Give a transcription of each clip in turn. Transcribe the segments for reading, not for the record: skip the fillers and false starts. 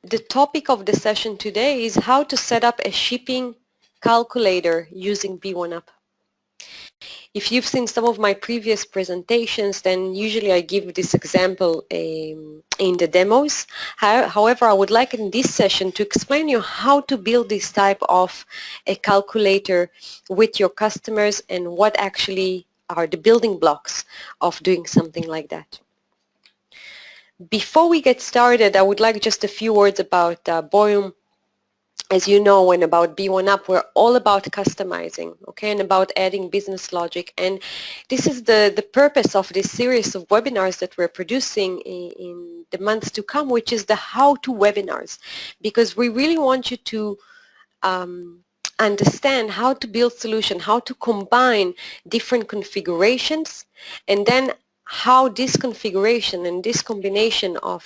the topic of the session today is how to set up a shipping calculator using B1UP. If you've seen some of my previous presentations, then usually I give this example in the demos. However, I would like in this session to explain you how to build this type of a calculator with your customers and what actually are the building blocks of doing something like that. Before we get started, I would like just a few words about Boyum. As you know, and about B1UP, we're all about customizing, okay, and about adding business logic. And this is the purpose of this series of webinars that we're producing in the months to come, which is the how-to webinars, because we really want you to understand how to build solution, how to combine different configurations, and then how this configuration and this combination of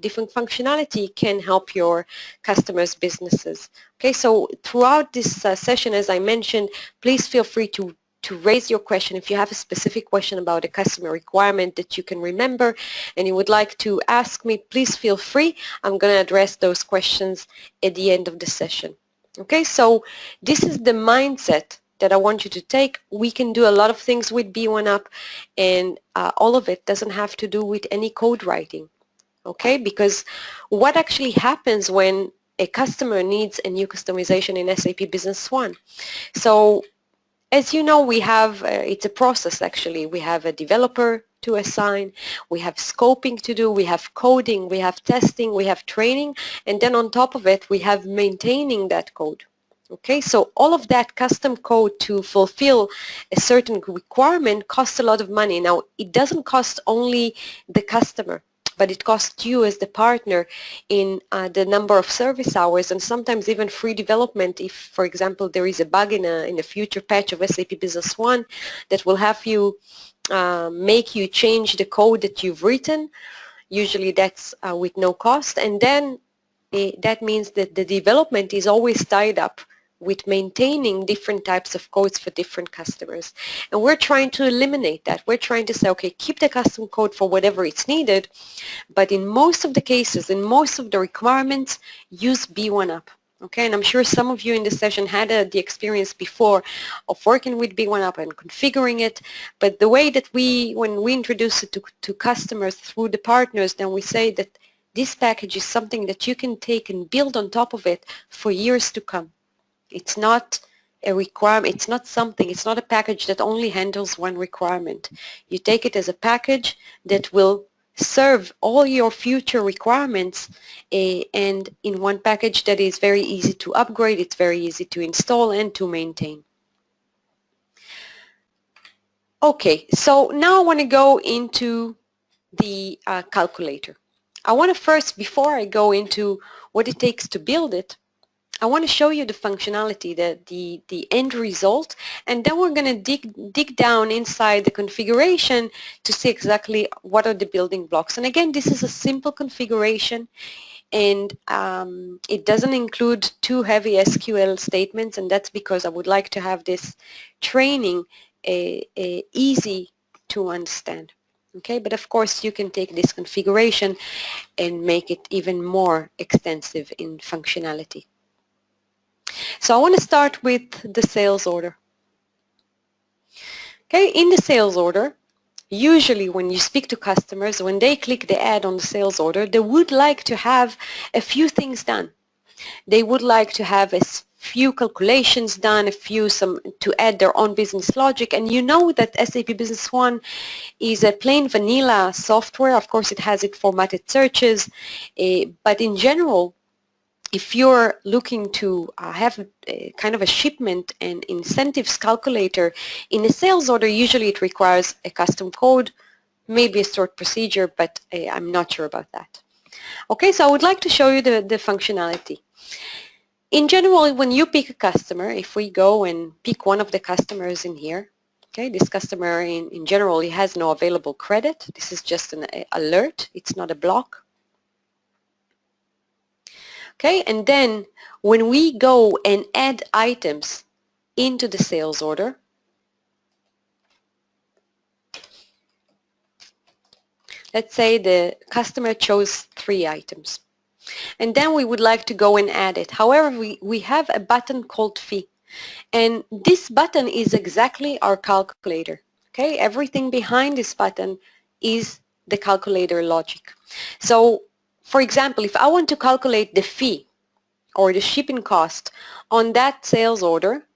different functionality can help your customers' businesses. Okay, so throughout this session, as I mentioned, please feel free to raise your question. If you have a specific question about a customer requirement that you can remember and you would like to ask me, please feel free. I'm going to address those questions at the end of the session. Okay, so this is the mindset that I want you to take. We can do a lot of things with B1UP, and all of it doesn't have to do with any code writing. Okay, because what actually happens when a customer needs a new customization in SAP Business One? So as you know, we have, it's a process actually. We have a developer to assign, we have scoping to do, we have coding, we have testing, we have training, and then on top of it, we have maintaining that code. Okay, so all of that custom code to fulfill a certain requirement costs a lot of money. Now, it doesn't cost only the customer, but it costs you as the partner in the number of service hours and sometimes even free development if, for example, there is a bug in a future patch of SAP Business One that will have you make you change the code that you've written. Usually that's with no cost, and then that means that the development is always tied up with maintaining different types of codes for different customers. And we're trying to eliminate that. We're trying to say, okay, keep the custom code for whatever it's needed, but in most of the cases, in most of the requirements, use B1UP. Okay, and I'm sure some of you in this session had the experience before of working with B1UP and configuring it, but the way that when we introduce it to customers through the partners, then we say that this package is something that you can take and build on top of it for years to come. It's not a requirement, it's not something, it's not a package that only handles one requirement. You take it as a package that will serve all your future requirements and in one package that is very easy to upgrade, it's very easy to install and to maintain. Okay, so now I want to go into the calculator. I want to first, before I go into what it takes to build it, I want to show you the functionality, the end result, and then we're going to dig down inside the configuration to see exactly what are the building blocks. And again, this is a simple configuration, and it doesn't include too heavy SQL statements, and that's because I would like to have this training easy to understand. Okay, but of course you can take this configuration and make it even more extensive in functionality. So I want to start with the sales order. Okay, in the sales order, usually when you speak to customers, when they click the add on the sales order, they would like to have a few things done. They would like to have a few calculations done, to add their own business logic. And you know that SAP Business One is a plain vanilla software. Of course, it has it formatted searches, but in general, if you're looking to have kind of a shipment and incentives calculator in a sales order, usually it requires a custom code, maybe a stored procedure, but I'm not sure about that. Okay, so I would like to show you the functionality. In general, when you pick a customer, if we go and pick one of the customers in here, okay, this customer in general, he has no available credit. This is just an alert. It's not a block. Okay, and then when we go and add items into the sales order, let's say the customer chose 3 items. And then we would like to go and add it. However, we have a button called fee. And this button is exactly our calculator. Okay, everything behind this button is the calculator logic. So, for example, if I want to calculate the fee or the shipping cost on that sales order,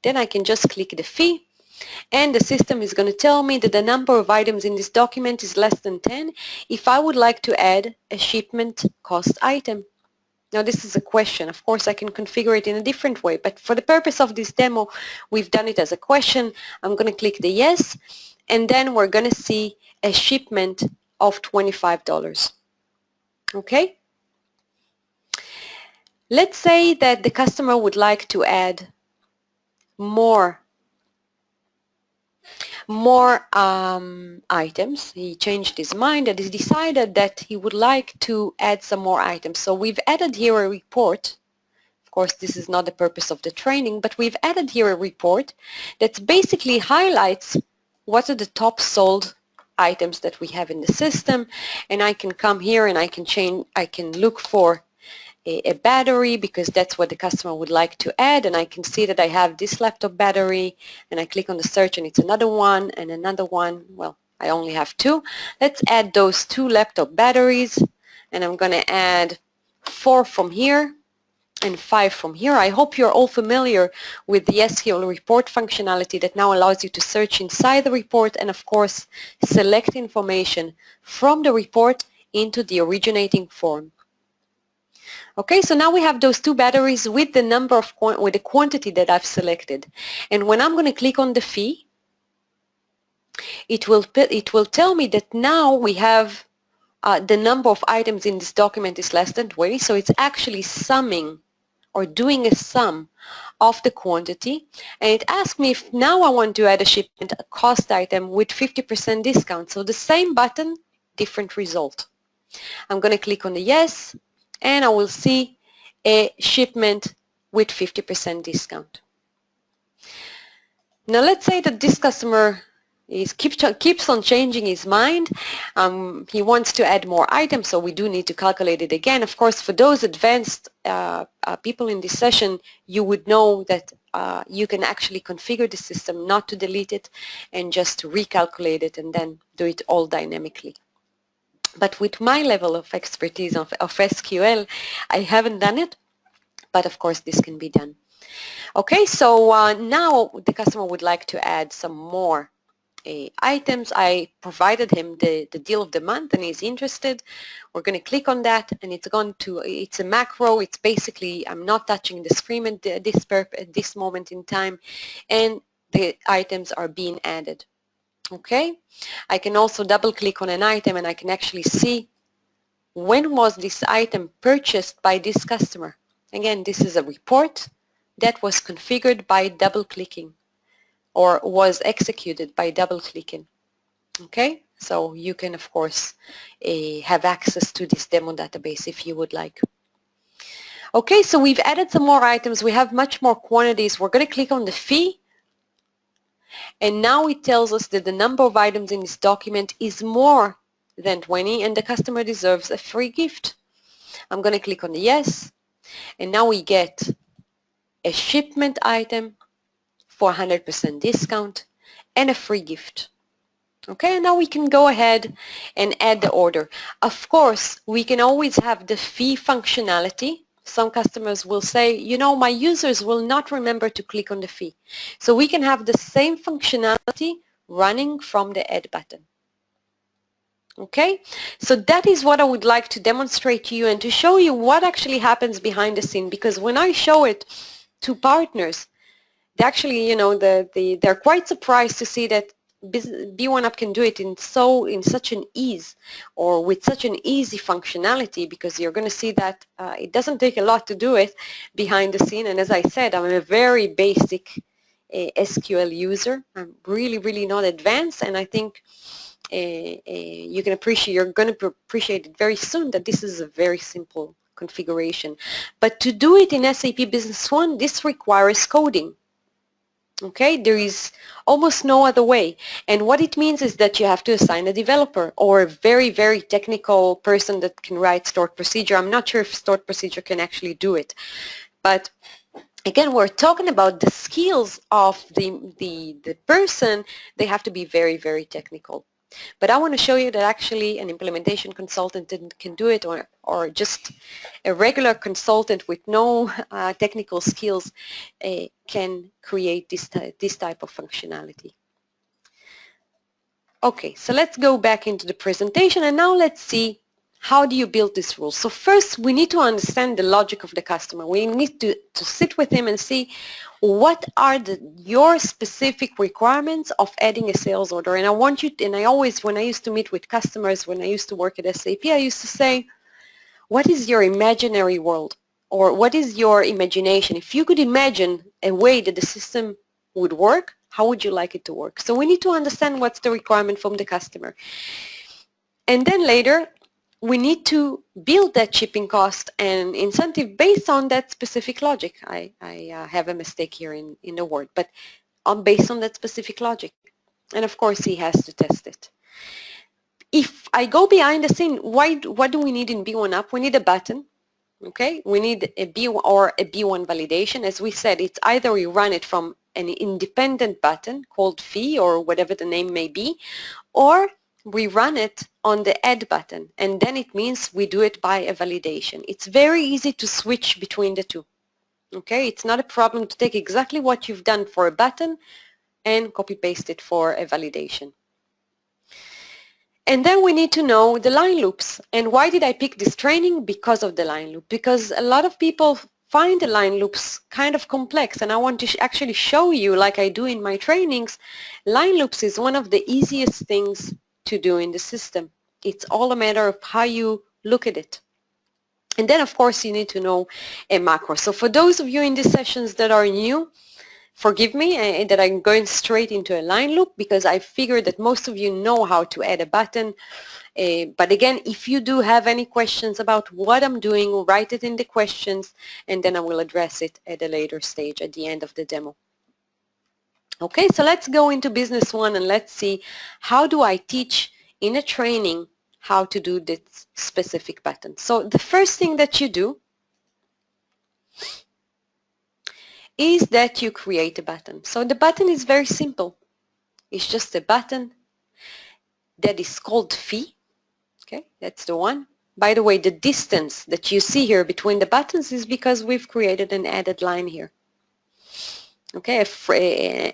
then I can just click the fee, and the system is going to tell me that the number of items in this document is less than 10 if I would like to add a shipment cost item. Now this is a question. Of course I can configure it in a different way, but for the purpose of this demo we've done it as a question. I'm going to click the yes, and then we're going to see a shipment of $25. Okay? Let's say that the customer would like to add more items. He changed his mind and he decided that he would like to add some more items. So we've added here a report. Of course, this is not the purpose of the training, but we've added here a report that basically highlights what are the top sold items that we have in the system. And I can come here and I can look for a battery because that's what the customer would like to add, and I can see that I have this laptop battery, and I click on the search and it's another one and another one. Well, I only have two. Let's add those two laptop batteries, and I'm going to add 4 from here and 5 from here. I hope you're all familiar with the SQL report functionality that now allows you to search inside the report and of course select information from the report into the originating form. Okay, so now we have those two batteries with the number of with the quantity that I've selected. And when I'm going to click on the fee, it will tell me that now we have the number of items in this document is less than 20, so it's actually summing or doing a sum of the quantity. And it asks me if now I want to add a shipment a cost item with 50% discount. So the same button, different result. I'm going to click on the yes, and I will see a shipment with 50% discount. Now let's say that this customer keeps on changing his mind. He wants to add more items, so we do need to calculate it again. Of course, for those advanced people in this session, you would know that you can actually configure the system not to delete it and just to recalculate it and then do it all dynamically. But with my level of expertise of SQL, I haven't done it, but of course this can be done. Okay, so now the customer would like to add some more items. I provided him the deal of the month and he's interested. We're going to click on that and it's a macro. It's basically, I'm not touching the screen at this moment in time, and the items are being added. Okay, I can also double click on an item and I can actually see when was this item purchased by this customer. Again, this is a report that was configured by double clicking or was executed by double clicking. Okay, so you can of course have access to this demo database if you would like. Okay, so we've added some more items. We have much more quantities. We're going to click on the fee. And now it tells us that the number of items in this document is more than 20 and the customer deserves a free gift. I'm going to click on the yes, and now we get a shipment item for 100% discount and a free gift. Okay, and now we can go ahead and add the order. Of course, we can always have the fee functionality. Some customers will say, you know, my users will not remember to click on the fee. So we can have the same functionality running from the add button. Okay, so that is what I would like to demonstrate to you and to show you what actually happens behind the scene, because when I show it to partners, they actually, you know, they're quite surprised to see that B1UP can do it in such an ease, or with such an easy functionality, because you're going to see that it doesn't take a lot to do it behind the scene. And as I said, I'm a very basic SQL user. I'm really not advanced, and I think you're going to appreciate it very soon that this is a very simple configuration. But to do it in SAP Business One, this requires coding. Okay, there is almost no other way. And what it means is that you have to assign a developer or a very, very technical person that can write stored procedure. I'm not sure if stored procedure can actually do it. But again, we're talking about the skills of the person. They have to be very, very technical. But I want to show you that actually an implementation consultant can do it, or just a regular consultant with no technical skills can create this type of functionality. Okay, so let's go back into the presentation, and now let's see how do you build these rules. So first we need to understand the logic of the customer. We need to sit with him and see what are your specific requirements of adding a sales order. And I want you, and I always, when I used to meet with customers, when I used to work at SAP, I used to say, what is your imaginary world? Or what is your imagination? If you could imagine a way that the system would work, how would you like it to work? So we need to understand what's the requirement from the customer. And then later, we need to build that shipping cost and incentive based on that specific logic. I have a mistake here in the word, but based on that specific logic. And of course, he has to test it. If I go behind the scene, what do we need in B1UP? We need a button. Okay, we need a B1 or a B1 validation. As we said, it's either we run it from an independent button called fee or whatever the name may be, or we run it on the add button, and then it means we do it by a validation. It's very easy to switch between the two. Okay, it's not a problem to take exactly what you've done for a button and copy paste it for a validation. And then we need to know the line loops. And why did I pick this training? Because of the line loop. Because a lot of people find the line loops kind of complex, and I want to actually show you, like I do in my trainings, line loops is one of the easiest things to do in the system. It's all a matter of how you look at it. And then of course you need to know a macro. So for those of you in these sessions that are new, forgive me that I'm going straight into a line loop, because I figured that most of you know how to add a button. But again, if you do have any questions about what I'm doing, write it in the questions, and then I will address it at a later stage at the end of the demo. Okay, so let's go into business one and let's see how do I teach in a training how to do this specific button. So the first thing that you do is that you create a button. So the button is very simple. It's just a button that is called fee. Okay, that's the one. By the way, the distance that you see here between the buttons is because we've created an added line here. Okay,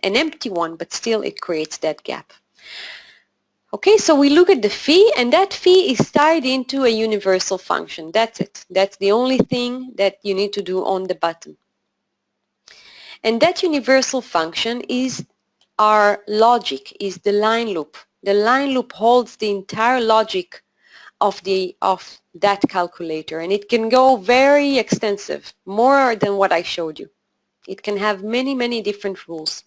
an empty one, but still it creates that gap. Okay, so we look at the fee, and that fee is tied into a universal function. That's it. That's the only thing that you need to do on the button. And that universal function is our logic, is the line loop. The line loop holds the entire logic of that calculator, and it can go very extensive, more than what I showed you. It can have many, many different rules.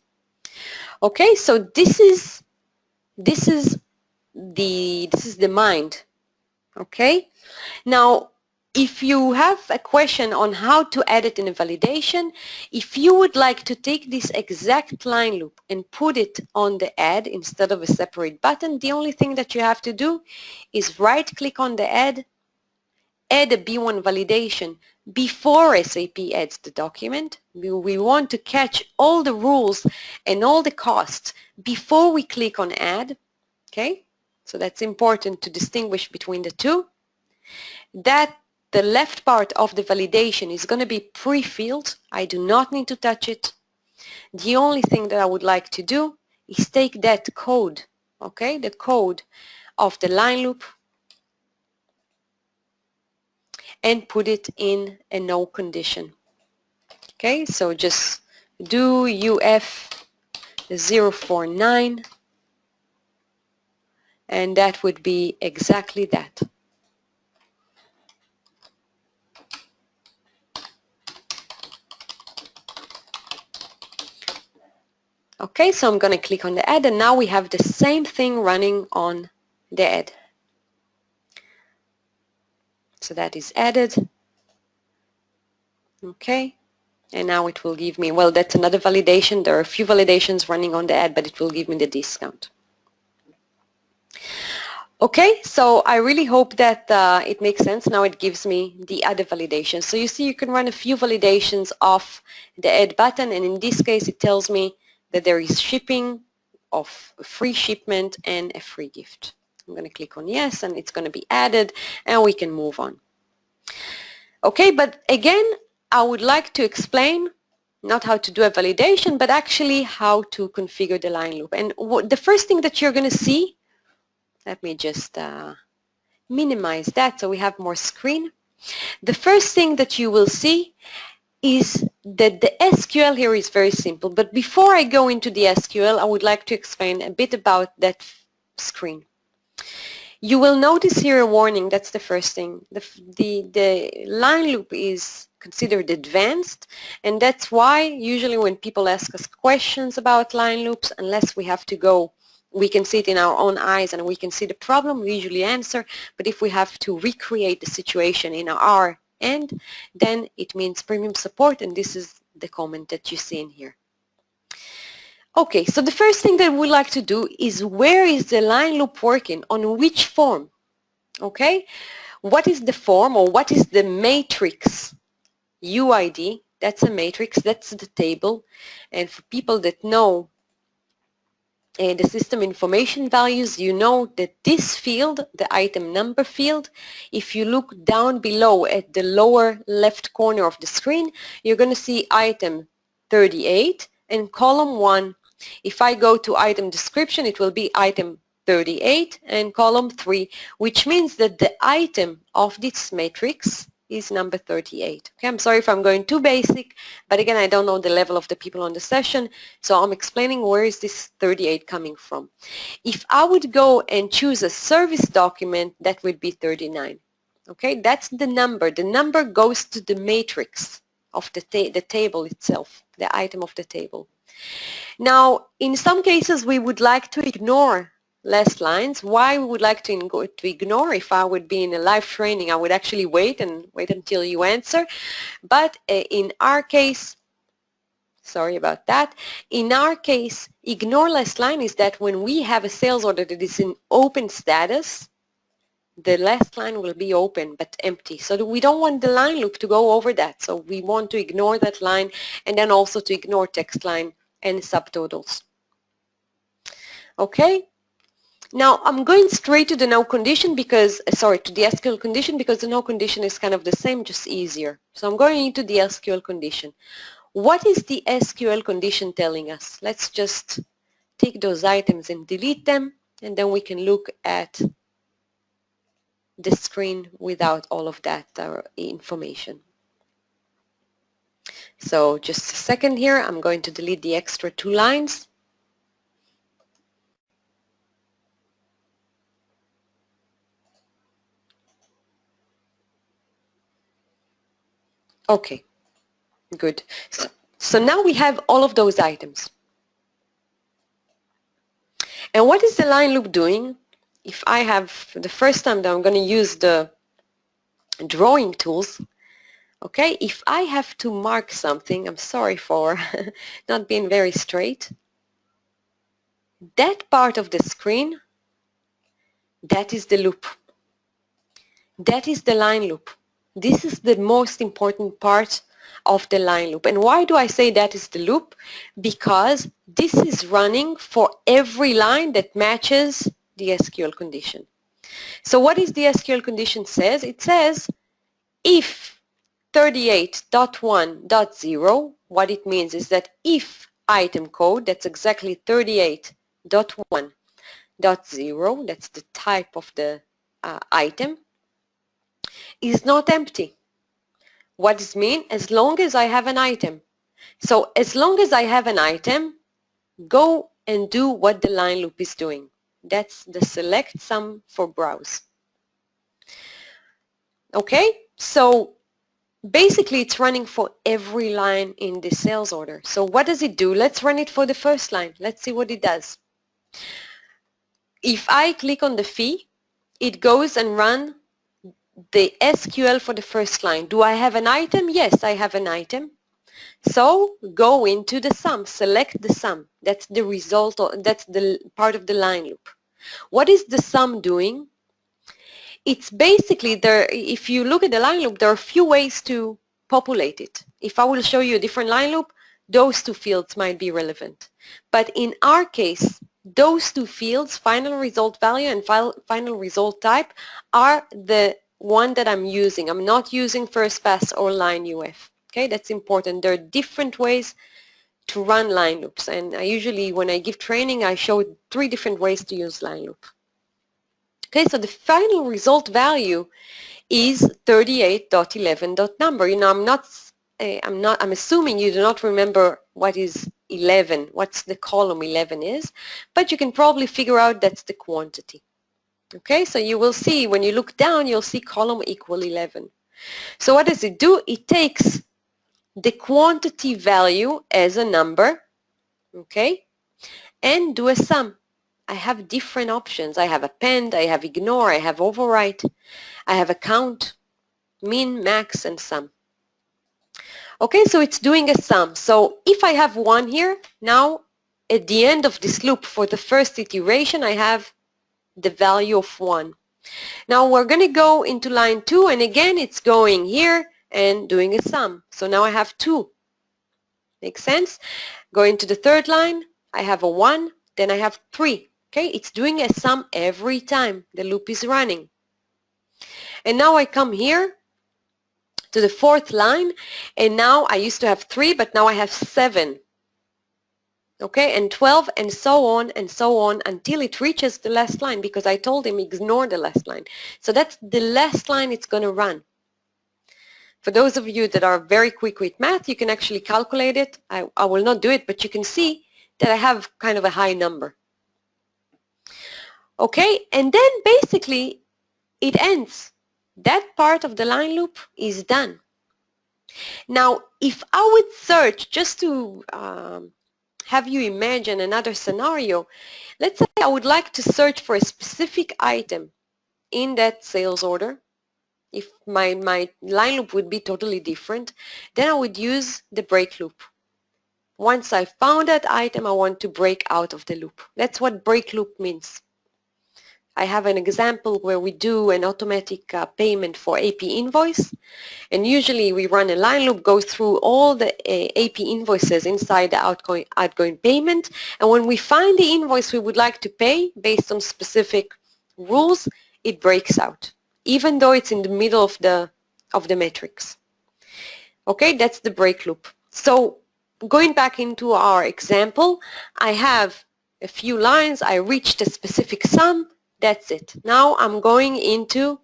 Okay, so this is the mind. Okay, now if you have a question on how to add it in a validation, if you would like to take this exact line loop and put it on the add instead of a separate button, the only thing that you have to do is right click on the add a B1 validation before SAP adds the document. We want to catch all the rules and all the costs before we click on add. Okay, so that's important to distinguish between the two. That the left part of the validation is going to be pre-filled. I do not need to touch it. The only thing that I would like to do is take that code, okay, the code of the line loop, and put it in a no condition. Okay, so just do UF 049, and that would be exactly that. Okay, so I'm going to click on the add, and now we have the same thing running on the add. So that is added. Okay, And now it will give me, well, that's another validation. There are a few validations running on the ad, but it will give me the discount. Okay, so I really hope that it makes sense. Now it gives me the other validation. So you see you can run a few validations of the add button, and in this case it tells me that there is shipping of a free shipment and a free gift. I'm going to click on yes, and it's going to be added, and we can move on. Okay, but again, I would like to explain not how to do a validation, but actually how to configure the line loop. And the first thing that you're going to see, let me just minimize that so we have more screen. The first thing that you will see is that the SQL here is very simple. But before I go into the SQL, I would like to explain a bit about that screen. You will notice here a warning. That's the first thing. The line loop is considered advanced, and that's why usually when people ask us questions about line loops, unless we have to go, we can see it in our own eyes and we can see the problem, we usually answer. But if we have to recreate the situation in our end, then it means premium support, and this is the comment that you see in here. Okay, so the first thing that we like to do is where is the line loop working, on which form? Okay, what is the form, or what is the matrix UID? That's a matrix, that's the table. And for people that know the system information values, you know that this field, the item number field, if you look down below at the lower left corner of the screen, you're going to see item 38 and column 1. If I go to item description, it will be item 38 and column 3, which means that the item of this matrix is number 38. Okay, I'm sorry if I'm going too basic, but again, I don't know the level of the people on the session, so I'm explaining where is this 38 coming from. If I would go and choose a service document, that would be 39. Okay, that's the number. The number goes to the matrix of the table itself, the item of the table. Now, in some cases, we would like to ignore less lines. Why we would like to ignore? If I would be in a live training, I would actually wait until you answer. But in our case, sorry about that. In our case, ignore less line is that when we have a sales order that is in open status, the last line will be open but empty. So we don't want the line loop to go over that. So we want to ignore that line, and then also to ignore text line and subtotals. Okay? Now I'm going straight to the no condition because, to the SQL condition, because the no condition is kind of the same, just easier. So I'm going into the SQL condition. What is the SQL condition telling us? Let's just take those items and delete them, and then we can look at the screen without all of that information. So just a second here, I'm going to delete the extra 2 lines. Okay, good. So now we have all of those items. And what is the line loop doing? If I have the first time that I'm going to use the drawing tools, okay, if I have to mark something, I'm sorry for not being very straight, that part of the screen, that is the loop. That is the line loop. This is the most important part of the line loop. And why do I say that is the loop? Because this is running for every line that matches the SQL condition. So what is the SQL condition says? It says if 38.1.0, what it means is that if item code, that's exactly 38.1.0, that's the type of the item, is not empty. What does it mean? As long as I have an item. So as long as I have an item, go and do what the line loop is doing. That's the select sum for browse. Okay, so basically it's running for every line in the sales order. So what does it do? Let's run it for the first line. Let's see what it does. If I click on the fee, it goes and runs the SQL for the first line. Do I have an item? Yes, I have an item. So go into the sum, select the sum. That's the result, that's the part of the line loop. What is the sum doing? It's basically there, if you look at the line loop, there are a few ways to populate it. If I will show you a different line loop, those two fields might be relevant. But in our case, those two fields, final result value and final result type, are the one that I'm using. I'm not using first pass or line UF. Okay, that's important. There are different ways to run line loops, and I usually, when I give training, I show 3 different ways to use line loop. Okay, so the final result value is 38.11.number. You know, I'm assuming you do not remember what is 11, what's the column 11 is, but you can probably figure out that's the quantity. Okay, so you will see when you look down, you'll see column equal 11. So what does it do? It takes the quantity value as a number, okay, and do a sum. I have different options. I have append, I have ignore, I have overwrite, I have a count, min, max, and sum. Okay, so it's doing a sum. So if I have 1 here, now at the end of this loop for the first iteration, I have the value of 1. Now we're going to go into line 2, and again it's going here and doing a sum. So now I have 2. Makes sense? Going to the third line, I have a 1, then I have 3. Okay, it's doing a sum every time the loop is running. And now I come here to the fourth line, and now I used to have 3, but now I have 7. Okay, and 12, and so on until it reaches the last line, because I told him ignore the last line. So that's the last line it's going to run. For those of you that are very quick with math, you can actually calculate it. I will not do it, but you can see that I have kind of a high number. Okay, and then basically it ends. That part of the line loop is done. Now, if I would search, just to have you imagine another scenario, let's say I would like to search for a specific item in that sales order. If my line loop would be totally different, then I would use the break loop. Once I found that item, I want to break out of the loop. That's what break loop means. I have an example where we do an automatic payment for AP invoice, and usually we run a line loop, go through all the AP invoices inside the outgoing payment, and when we find the invoice we would like to pay based on specific rules, it breaks out, even though it's in the middle of the matrix. Okay, that's the break loop. So going back into our example, I have a few lines, I reached a specific sum, that's it. Now I'm going into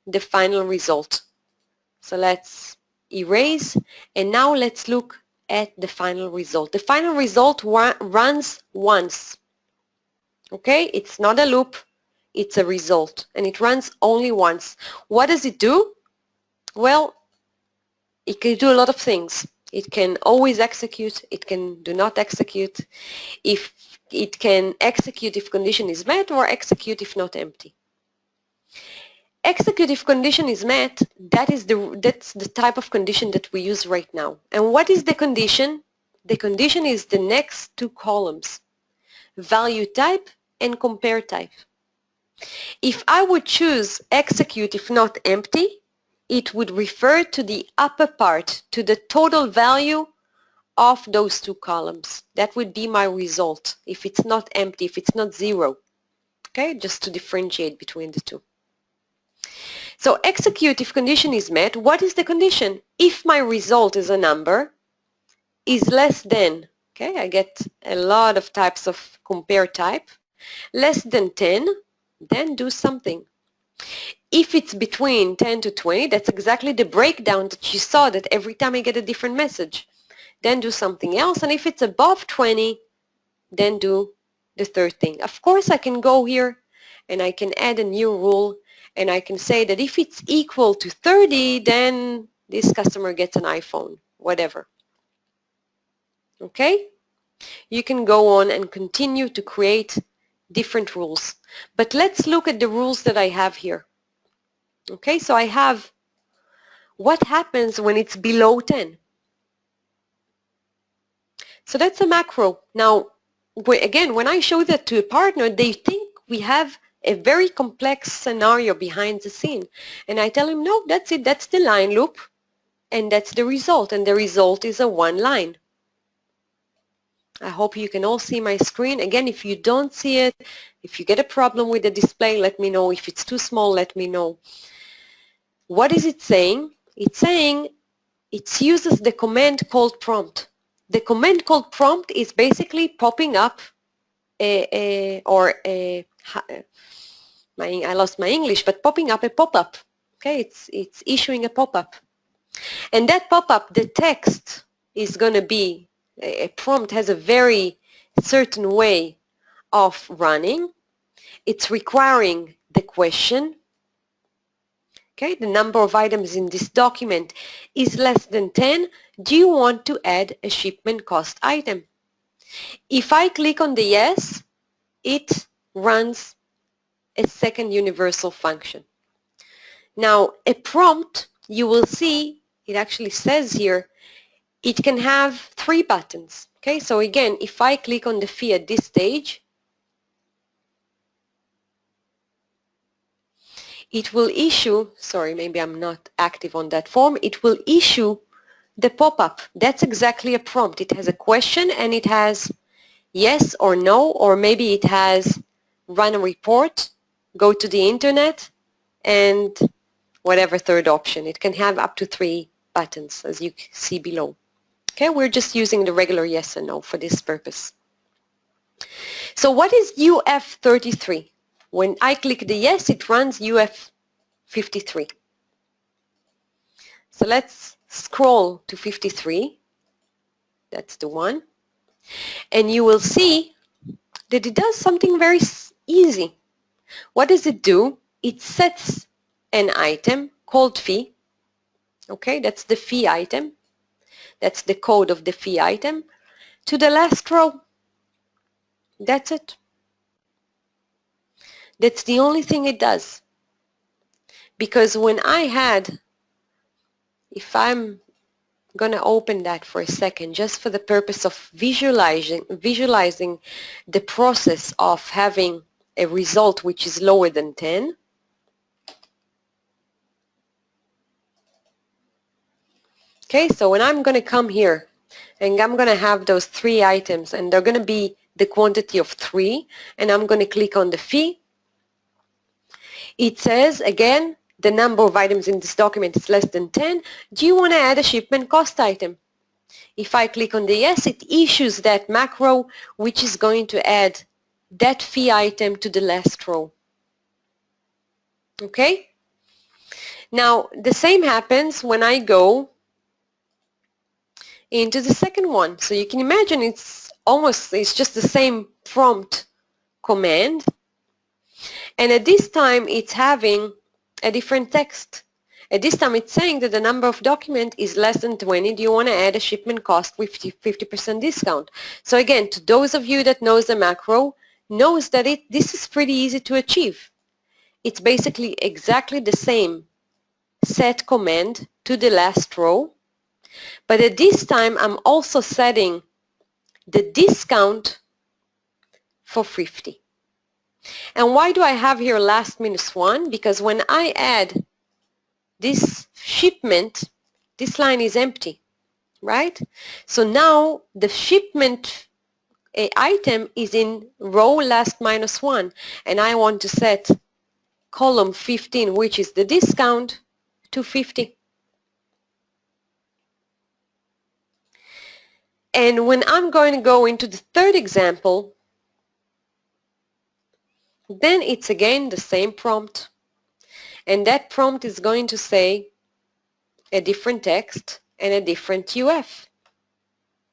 the final result. So let's erase, and now let's look at the final result. The final result runs once. Okay, it's not a loop, it's a result, and it runs only once. What does it do? Well, it can do a lot of things. It can always execute, it can do not execute, if it can execute if condition is met, or execute if not empty. Execute if condition is met, that's the type of condition that we use right now. And what is the condition? The condition is the next 2 columns, value type and compare type. If I would choose execute if not empty, it would refer to the upper part, to the total value of those 2 columns. That would be my result if it's not empty, if it's not 0. Okay, just to differentiate between the 2. So execute if condition is met. What is the condition? If my result is a number, is less than, okay, I get a lot of types of compare type, less than 10, then do something. If it's between 10 to 20, that's exactly the breakdown that you saw, that every time I get a different message, then do something else. And if it's above 20, then do the third thing. Of course, I can go here and I can add a new rule, and I can say that if it's equal to 30, then this customer gets an iPhone, whatever. Okay? You can go on and continue to create different rules. But let's look at the rules that I have here. Okay, so I have what happens when it's below 10. So that's a macro. Now, again, when I show that to a partner, they think we have a very complex scenario behind the scene. And I tell him, no, that's it. That's the line loop. And that's the result. And the result is a one line. I hope you can all see my screen. Again, if you don't see it, if you get a problem with the display, let me know. If it's too small, let me know. What is it saying? It's saying it uses the command called prompt. The command called prompt is basically popping up I lost my English, but popping up a pop-up. Okay, it's issuing a pop-up. And that pop-up, the text is going to be, a prompt has a very certain way of running. It's requiring the question. Okay, the number of items in this document is less than 10. Do you want to add a shipment cost item? If I click on the yes, it runs a second universal function. Now, a prompt, you will see, it actually says here, it can have 3 buttons. Okay, so again, if I click on the fee at this stage, it will issue, sorry, maybe I'm not active on that form, it will issue the pop-up. That's exactly a prompt. It has a question and it has yes or no, or maybe it has run a report, go to the internet, and whatever third option. It can have up to 3 buttons, as you see below. Okay, we're just using the regular yes and no for this purpose. So what is UF33? When I click the yes, it runs UF53. So let's scroll to 53. That's the one. And you will see that it does something very easy. What does it do? It sets an item called fee. Okay, that's the fee item. That's the code of the fee item to the last row. That's it. That's the only thing it does. Because when I had, if I'm going to open that for a second, just for the purpose of visualizing the process of having a result which is lower than 10. Okay, so when I'm going to come here and I'm going to have those 3 items and they're going to be the quantity of 3, and I'm going to click on the fee, it says again the number of items in this document is less than 10. Do you want to add a shipment cost item? If I click on the yes, it issues that macro which is going to add that fee item to the last row. Okay? Now the same happens when I go into the second one. So you can imagine it's just the same prompt command, and at this time it's having a different text. At this time it's saying that the number of document is less than 20. Do you want to add a shipment cost with 50% discount? So again, to those of you that knows the macro, knows that this is pretty easy to achieve. It's basically exactly the same set command to the last row, but at this time I'm also setting the discount for 50. And why do I have here last minus 1? Because when I add this shipment, this line is empty, right? So now the shipment item is in row last minus 1, and I want to set column 15, which is the discount, to 50. And when I'm going to go into the third example, then it's again the same prompt. And that prompt is going to say a different text and a different UF.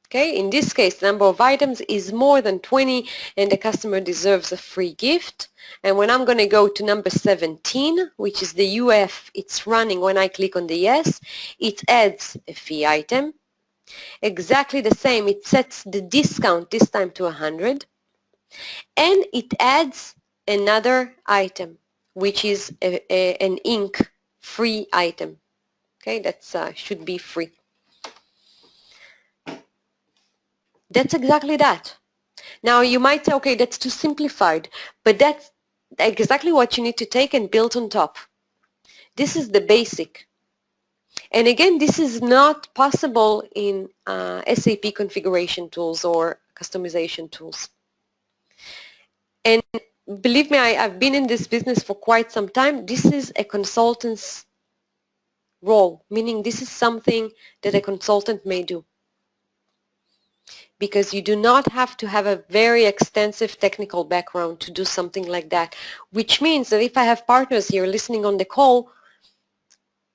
Okay, in this case, number of items is more than 20 and the customer deserves a free gift. And when I'm going to go to number 17, which is the UF it's running when I click on the yes, it adds a fee item. Exactly the same, it sets the discount this time to 100. And it adds another item, which is an ink free item. Okay, that should be free. That's exactly that. Now you might say, okay, that's too simplified, but that's exactly what you need to take and build on top. This is the basic. And again, this is not possible in SAP configuration tools or customization tools. And believe me, I've been in this business for quite some time. This is a consultant's role, meaning this is something that a consultant may do. Because you do not have to have a very extensive technical background to do something like that, which means that if I have partners here listening on the call,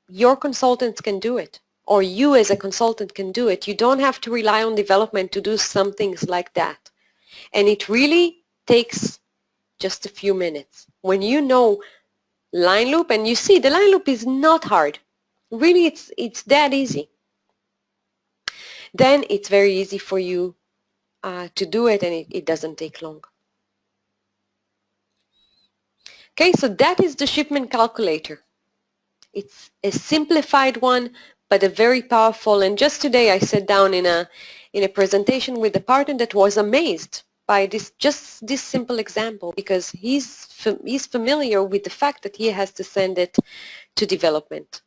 your consultants can do it, or you as a consultant can do it. You don't have to rely on development to do some things like that. And it really takes just a few minutes. When you know line loop, and you see the line loop is not hard. Really, it's that easy. Then it's very easy for you to do it, and it doesn't take long. Okay, so that is the shipment calculator. It's a simplified one, but a very powerful. And just today I sat down in a presentation with a partner that was amazed by just this simple example, because he's familiar with the fact that he has to send it to development.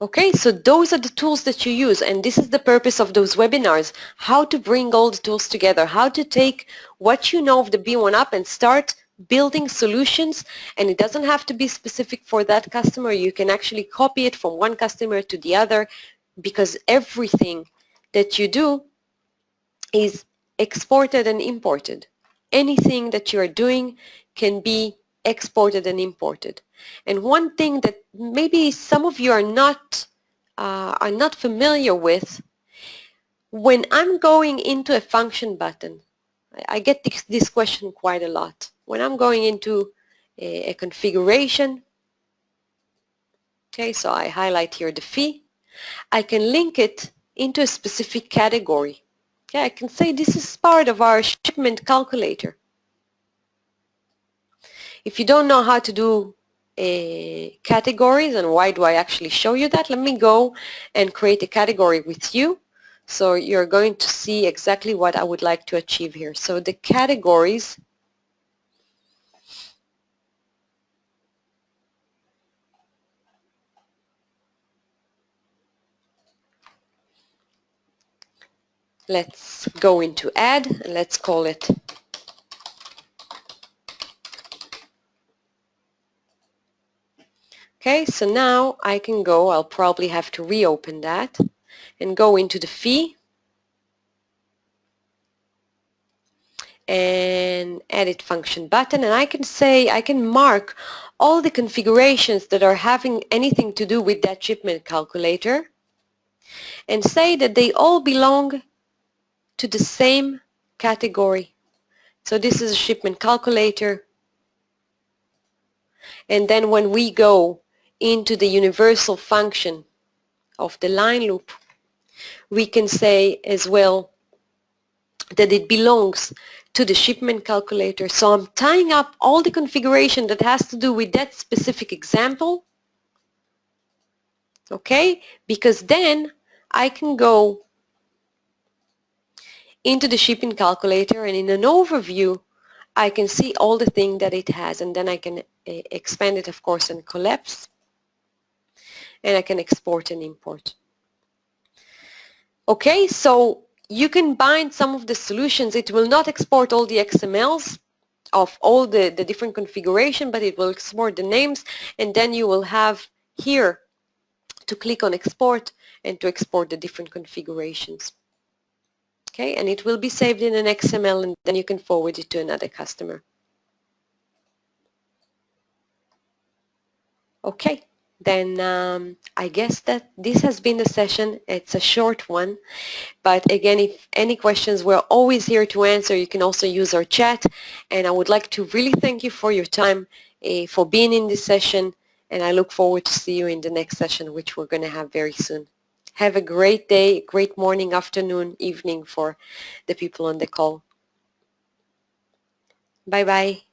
Okay, so those are the tools that you use, and this is the purpose of those webinars, how to bring all the tools together, how to take what you know of the B1UP and start building solutions. And it doesn't have to be specific for that customer. You can actually copy it from one customer to the other, because everything that you do is exported and imported. Anything that you are doing can be exported and imported. And one thing that maybe some of you are not familiar with, when I'm going into a function button, I get this question quite a lot. When I'm going into a configuration, okay, so I highlight here the fee, I can link it into a specific category. Okay, I can say this is part of our shipment calculator. If you don't know how to do categories and why do I actually show you that, let me go and create a category with you. So you're going to see exactly what I would like to achieve here. So the categories, let's go into add and let's call it okay. So now I can go, I'll probably have to reopen that and go into the fee and edit function button, and I can say, I can mark all the configurations that are having anything to do with that shipment calculator and say that they all belong to the same category. So this is a shipment calculator, and then when we go into the universal function of the line loop, we can say as well that it belongs to the shipment calculator. So I'm tying up all the configuration that has to do with that specific example, okay? Because then I can go into the shipping calculator, and in an overview I can see all the things that it has, and then I can expand it, of course, and collapse, and I can export and import. Okay, so you can bind some of the solutions. It will not export all the XMLs of all the different configuration, but it will export the names, and then you will have here to click on export and to export the different configurations. Okay, and it will be saved in an XML, and then you can forward it to another customer. Okay, then I guess that this has been the session. It's a short one, but again, if any questions, we're always here to answer. You can also use our chat, and I would like to really thank you for your time, for being in this session, and I look forward to see you in the next session, which we're going to have very soon. Have a great day, great morning, afternoon, evening for the people on the call. Bye-bye.